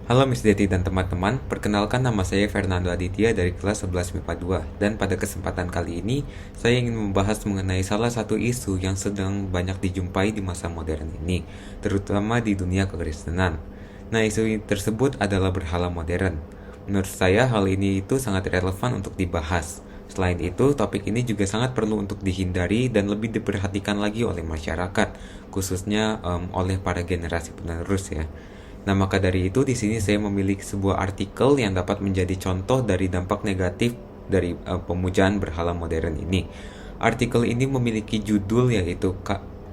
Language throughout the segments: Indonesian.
Halo Miss Deti dan teman-teman, perkenalkan nama saya Fernando Aditya dari kelas 11 MIPA 2 dan pada kesempatan kali ini saya ingin membahas mengenai salah satu isu yang sedang banyak dijumpai di masa modern ini, terutama di dunia kekristenan. Nah, isu tersebut adalah berhala modern. Menurut saya hal ini itu sangat relevan untuk dibahas. Selain itu, topik ini juga sangat perlu untuk dihindari dan lebih diperhatikan lagi oleh masyarakat, khususnya oleh para generasi penerus ya. Nah, maka dari itu di sini saya memiliki sebuah artikel yang dapat menjadi contoh dari dampak negatif dari pemujaan berhala modern ini. Artikel ini memiliki judul yaitu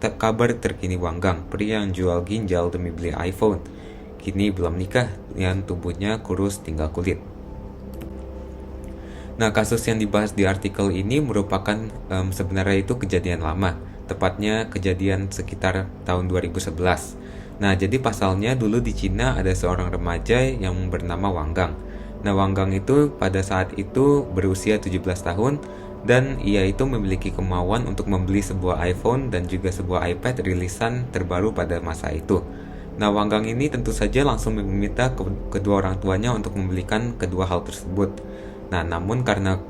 Kabar Terkini Wanggang, pria yang jual ginjal demi beli iPhone. Kini belum nikah, yang tubuhnya kurus tinggal kulit. Nah, kasus yang dibahas di artikel ini merupakan sebenarnya itu kejadian lama, tepatnya kejadian sekitar tahun 2011. Nah, jadi pasalnya dulu di Cina ada seorang remaja yang bernama Wang Gang. Nah, Wang Gang itu pada saat itu berusia 17 tahun dan ia itu memiliki kemauan untuk membeli sebuah iPhone dan juga sebuah iPad rilisan terbaru pada masa itu. Nah, Wang Gang ini tentu saja langsung meminta kedua orang tuanya untuk membelikan kedua hal tersebut. Nah, namun karena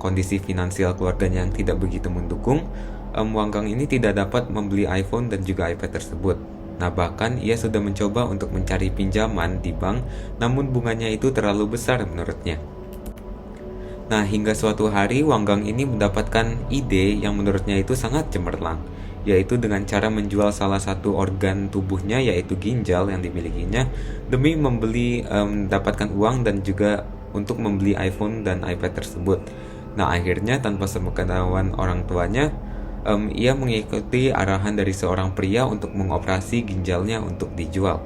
kondisi finansial keluarganya yang tidak begitu mendukung, Wang Gang ini tidak dapat membeli iPhone dan juga iPad tersebut. Nah, bahkan ia sudah mencoba untuk mencari pinjaman di bank, namun bunganya itu terlalu besar menurutnya. Nah, hingga suatu hari Wang Gang ini mendapatkan ide yang menurutnya itu sangat cemerlang, yaitu dengan cara menjual salah satu organ tubuhnya yaitu ginjal yang dimilikinya demi mendapatkan uang dan juga untuk membeli iPhone dan iPad tersebut. Nah, akhirnya tanpa sepengetahuan orang tuanya, ia mengikuti arahan dari seorang pria untuk mengoperasi ginjalnya untuk dijual.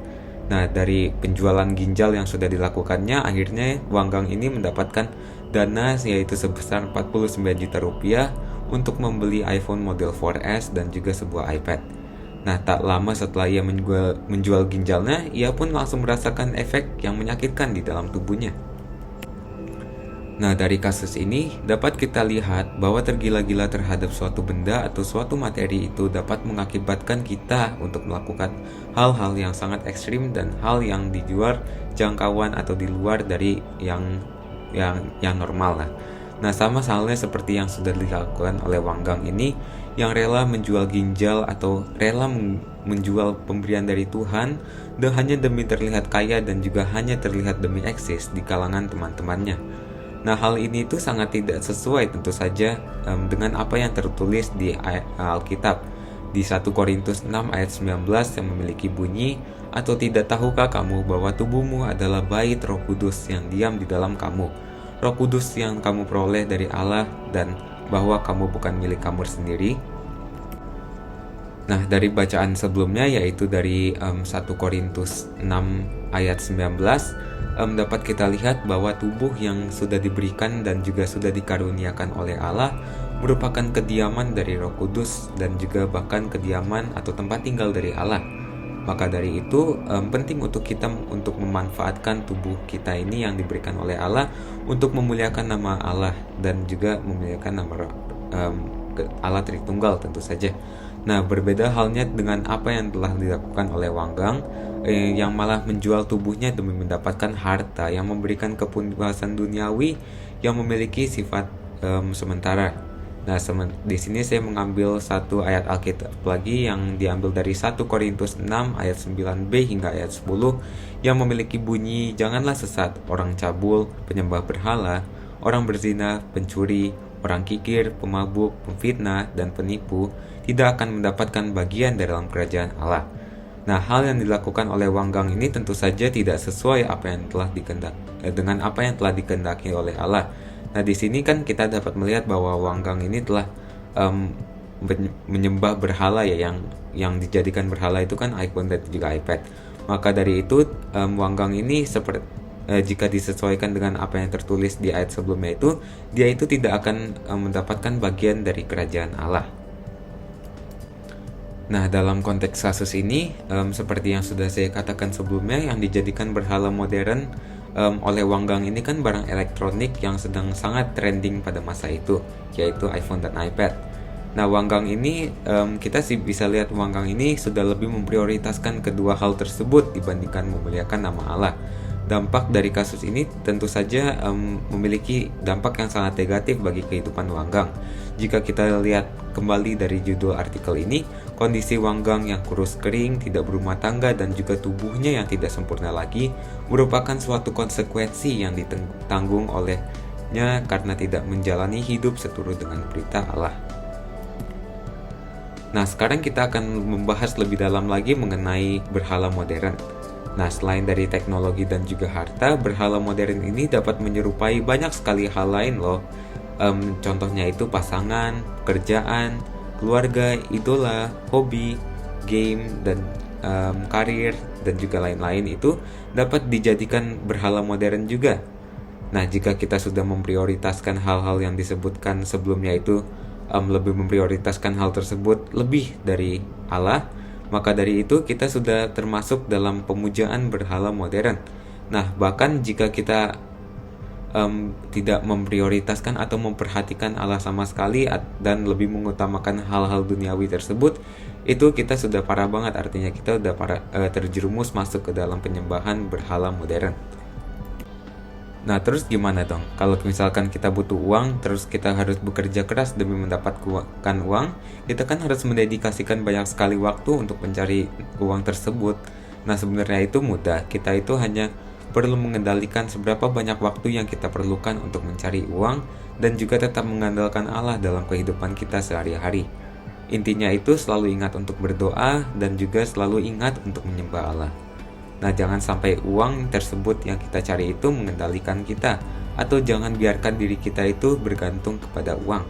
Nah, dari penjualan ginjal yang sudah dilakukannya, akhirnya Wang Gang ini mendapatkan dana yaitu sebesar 49 juta rupiah untuk membeli iPhone model 4S dan juga sebuah iPad. Nah, tak lama setelah ia menjual ginjalnya, ia pun langsung merasakan efek yang menyakitkan di dalam tubuhnya. Nah, dari kasus ini dapat kita lihat bahwa tergila-gila terhadap suatu benda atau suatu materi itu dapat mengakibatkan kita untuk melakukan hal-hal yang sangat ekstrim dan hal yang di luar jangkauan atau di luar dari yang normal lah. Nah, sama halnya seperti yang sudah dilakukan oleh Wang Gang ini yang rela menjual ginjal atau rela menjual pemberian dari Tuhan hanya demi terlihat kaya dan juga hanya terlihat demi eksis di kalangan teman-temannya. Nah, hal ini itu sangat tidak sesuai tentu saja dengan apa yang tertulis di Alkitab di 1 Korintus 6 ayat 19 yang memiliki bunyi, "Atau tidak tahukah kamu bahwa tubuhmu adalah bait Roh Kudus yang diam di dalam kamu, Roh Kudus yang kamu peroleh dari Allah dan bahwa kamu bukan milik kamu sendiri?" Nah, dari bacaan sebelumnya yaitu dari 1 Korintus 6 ayat 19 dapat kita lihat bahwa tubuh yang sudah diberikan dan juga sudah dikaruniakan oleh Allah merupakan kediaman dari Roh Kudus dan juga bahkan kediaman atau tempat tinggal dari Allah. Maka dari itu penting untuk kita untuk memanfaatkan tubuh kita ini yang diberikan oleh Allah untuk memuliakan nama Allah dan juga memuliakan nama Allah Tritunggal tentu saja. Nah, berbeda halnya dengan apa yang telah dilakukan oleh Wang Gang yang malah menjual tubuhnya demi mendapatkan harta yang memberikan kepuasan duniawi yang memiliki sifat sementara. Nah, di sini saya mengambil satu ayat Alkitab lagi yang diambil dari 1 Korintus 6 ayat 9b hingga ayat 10 yang memiliki bunyi, "Janganlah sesat, orang cabul, penyembah berhala, orang berzina, pencuri, orang kikir, pemabuk, pemfitnah, dan penipu tidak akan mendapatkan bagian dalam kerajaan Allah." Nah, hal yang dilakukan oleh Wang Gang ini tentu saja tidak sesuai dengan apa yang telah dikehendaki oleh Allah. Nah, di sini kan kita dapat melihat bahwa Wang Gang ini telah menyembah berhala ya, yang dijadikan berhala itu kan iPhone dan juga iPad. Maka dari itu Wang Gang ini jika disesuaikan dengan apa yang tertulis di ayat sebelumnya itu, dia itu tidak akan mendapatkan bagian dari kerajaan Allah. Nah, dalam konteks kasus ini, seperti yang sudah saya katakan sebelumnya, yang dijadikan berhala modern oleh Wang Gang ini kan barang elektronik yang sedang sangat trending pada masa itu, yaitu iPhone dan iPad. Nah, Wang Gang ini, kita sih bisa lihat Wang Gang ini sudah lebih memprioritaskan kedua hal tersebut dibandingkan memuliakan nama Allah. Dampak dari kasus ini tentu saja memiliki dampak yang sangat negatif bagi kehidupan Wang Gang. Jika kita lihat kembali dari judul artikel ini, kondisi Wang Gang yang kurus kering, tidak berumah tangga, dan juga tubuhnya yang tidak sempurna lagi merupakan suatu konsekuensi yang ditanggung olehnya karena tidak menjalani hidup seturut dengan perintah Allah. Nah, sekarang kita akan membahas lebih dalam lagi mengenai berhala modern. Nah, selain dari teknologi dan juga harta, berhala modern ini dapat menyerupai banyak sekali hal lain loh. Contohnya itu pasangan, kerjaan, keluarga, idola, hobi, game, dan karir, dan juga lain-lain itu dapat dijadikan berhala modern juga. Nah, jika kita sudah memprioritaskan hal-hal yang disebutkan sebelumnya itu, lebih memprioritaskan hal tersebut lebih dari Allah, maka dari itu kita sudah termasuk dalam pemujaan berhala modern. Nah, bahkan jika kita tidak memprioritaskan atau memperhatikan Allah sama sekali dan lebih mengutamakan hal-hal duniawi tersebut, itu kita sudah parah banget. Artinya kita sudah terjerumus masuk ke dalam penyembahan berhala modern. Nah, terus gimana dong? Kalau misalkan kita butuh uang, terus kita harus bekerja keras demi mendapatkan uang, kita kan harus mendedikasikan banyak sekali waktu untuk mencari uang tersebut. Nah, sebenarnya itu mudah. Kita itu hanya perlu mengendalikan seberapa banyak waktu yang kita perlukan untuk mencari uang dan juga tetap mengandalkan Allah dalam kehidupan kita sehari-hari. Intinya itu selalu ingat untuk berdoa dan juga selalu ingat untuk menyembah Allah. Nah, jangan sampai uang tersebut yang kita cari itu mengendalikan kita, atau jangan biarkan diri kita itu bergantung kepada uang.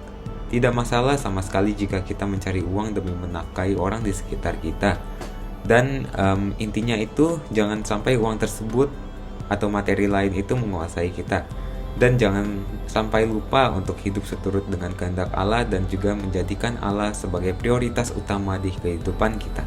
Tidak masalah sama sekali jika kita mencari uang demi menafkahi orang di sekitar kita. Dan intinya itu jangan sampai uang tersebut atau materi lain itu menguasai kita. Dan jangan sampai lupa untuk hidup seturut dengan kehendak Allah dan juga menjadikan Allah sebagai prioritas utama di kehidupan kita.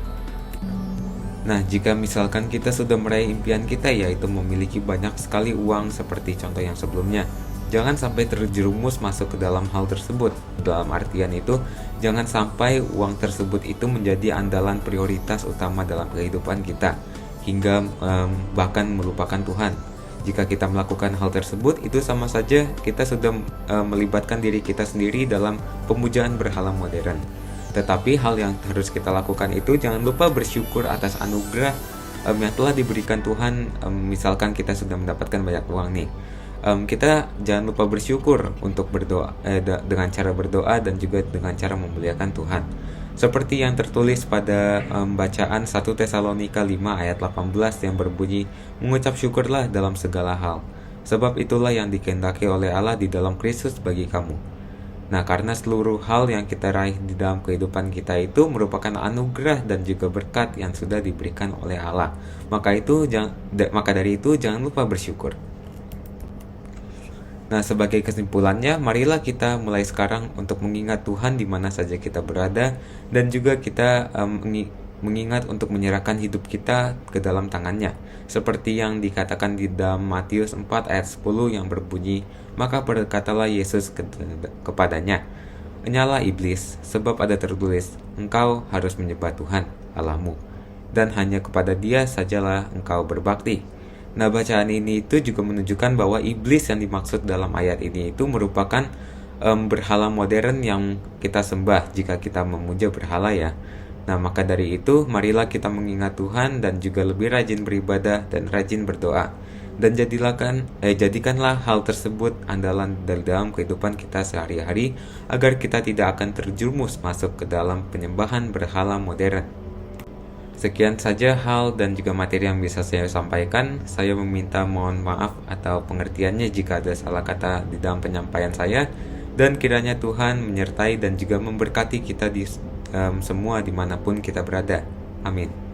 Nah, jika misalkan kita sudah meraih impian kita, yaitu memiliki banyak sekali uang seperti contoh yang sebelumnya, jangan sampai terjerumus masuk ke dalam hal tersebut. Dalam artian itu, jangan sampai uang tersebut itu menjadi andalan prioritas utama dalam kehidupan kita, hingga bahkan melupakan Tuhan. Jika kita melakukan hal tersebut, itu sama saja kita sudah melibatkan diri kita sendiri dalam pemujaan berhala modern. Tetapi hal yang harus kita lakukan itu jangan lupa bersyukur atas anugerah yang telah diberikan Tuhan. Misalkan kita sudah mendapatkan banyak uang nih, kita jangan lupa bersyukur untuk berdoa dengan cara berdoa dan juga dengan cara memuliakan Tuhan. Seperti yang tertulis pada bacaan 1 Tesalonika 5 ayat 18 yang berbunyi, mengucap syukurlah dalam segala hal, sebab itulah yang dikehendaki oleh Allah di dalam Kristus bagi kamu. Nah, karena seluruh hal yang kita raih di dalam kehidupan kita itu merupakan anugerah dan juga berkat yang sudah diberikan oleh Allah. Maka dari itu jangan lupa bersyukur. Nah, sebagai kesimpulannya, marilah kita mulai sekarang untuk mengingat Tuhan di mana saja kita berada, dan juga kita mengingat untuk menyerahkan hidup kita ke dalam tangannya. Seperti yang dikatakan di dalam Matius 4 ayat 10 yang berbunyi, maka berkatalah Yesus kepadanya, "Enyalah iblis, sebab ada tertulis, engkau harus menyembah Tuhan Allahmu, dan hanya kepada Dia sajalah engkau berbakti." Nah, bacaan ini itu juga menunjukkan bahwa iblis yang dimaksud dalam ayat ini itu merupakan berhala modern yang kita sembah jika kita memuja berhala ya. Nah, maka dari itu marilah kita mengingat Tuhan dan juga lebih rajin beribadah dan rajin berdoa. Dan jadikanlah hal tersebut andalan dalam kehidupan kita sehari-hari agar kita tidak akan terjerumus masuk ke dalam penyembahan berhala modern. Sekian saja hal dan juga materi yang bisa saya sampaikan. Saya meminta mohon maaf atau pengertiannya jika ada salah kata di dalam penyampaian saya. Dan kiranya Tuhan menyertai dan juga memberkati kita semua dimanapun kita berada. Amin.